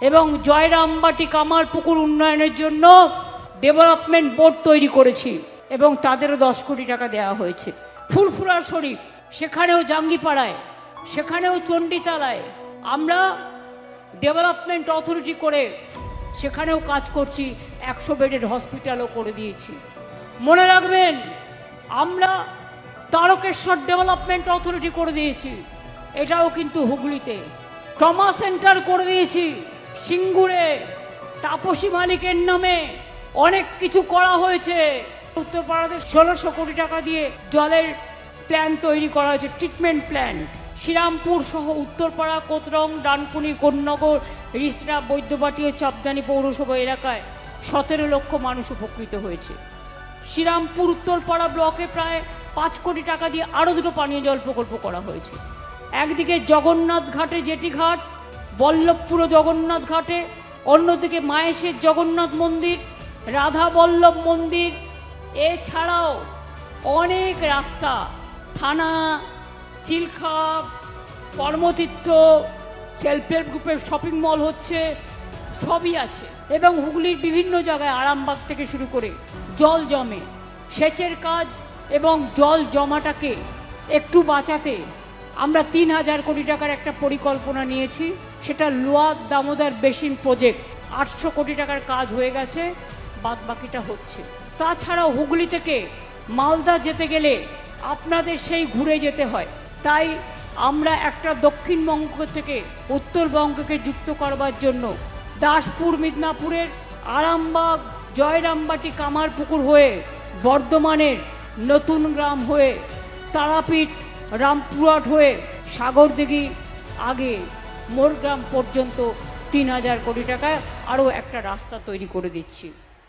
এবং জয়রামবাটি কামারপুকুর উন্নয়নের জন্য ডেভেলপমেন্ট বোর্ড তৈরি করেছি এবং তাদেরও 10 কোটি টাকা দেওয়া হয়েছে। ফুরফুরা শরীফ, সেখানেও জাঙ্গিপাড়ায়, সেখানেও চণ্ডীতলায় আমরা ডেভেলপমেন্ট অথরিটি করে সেখানেও কাজ করছি, 100 বেডের হসপিটালও করে দিয়েছি। মনে রাখবেন, আমরা তারকেশ্বর ডেভেলপমেন্ট অথরিটি করে দিয়েছি, এটাও কিন্তু হুগলিতে। ট্রমা সেন্টার করে দিয়েছি সিঙ্গুরে, তাপসী মালিকের নামে অনেক কিছু করা হয়েছে। উত্তরপাড়াতে 1600 কোটি টাকা দিয়ে জলের প্ল্যান তৈরি করা হয়েছে, ট্রিটমেন্ট প্ল্যান। শ্রীরামপুর সহ উত্তরপাড়া, কোতরং, ডানকুনি, কোন্নগর, রিসরা, বৈদ্যবাটি ও চাপদানি পৌরসভা এলাকায় 17 লক্ষ মানুষ উপকৃত হয়েছে। শ্রীরামপুর উত্তরপাড়া ব্লকে প্রায় 5 কোটি টাকা দিয়ে আরও 2টো পানীয় জল প্রকল্প করা হয়েছে। একদিকে জগন্নাথ ঘাটে জেটি ঘাট, বল্লভপুর জগন্নাথ ঘাটে, অন্যদিকে মায়েশের জগন্নাথ মন্দির, রাধা বল্লভ মন্দির, এছাড়াও অনেক রাস্তা, থানা, সিলখা, কর্মতীর্থ, সেলফ হেল্প গ্রুপের শপিং মল হচ্ছে, সবই আছে। এবং হুগলির বিভিন্ন জায়গায় আরামবাগ থেকে শুরু করে জল জমে, সেচের কাজ এবং জল জমাটাকে একটু বাঁচাতে আমরা 3000 কোটি টাকার একটা পরিকল্পনা নিয়েছি। সেটা লোয়ার দামোদর বেসিন প্রজেক্ট, 800 কোটি টাকার কাজ হয়ে গেছে, বাদ বাকিটা হচ্ছে। তাছাড়াও হুগলি থেকে মালদা যেতে গেলে আপনাদের সেই ঘুরে যেতে হয়, তাই আমরা একটা দক্ষিণবঙ্গ থেকে উত্তরবঙ্গকে যুক্ত করবার জন্য দাসপুর, মিদনাপুরের আরামবাগ, জয়রামবাটি, কামারপুকুর হয়ে, বর্ধমানের নতুন গ্রাম হয়ে, তারাপীঠ, রামপুরহাট হয়ে, সাগরদিঘি, আগে মোরগ্রাম পর্যন্ত 3000 কোটি টাকায় আরও একটা রাস্তা তৈরি করে দিচ্ছি।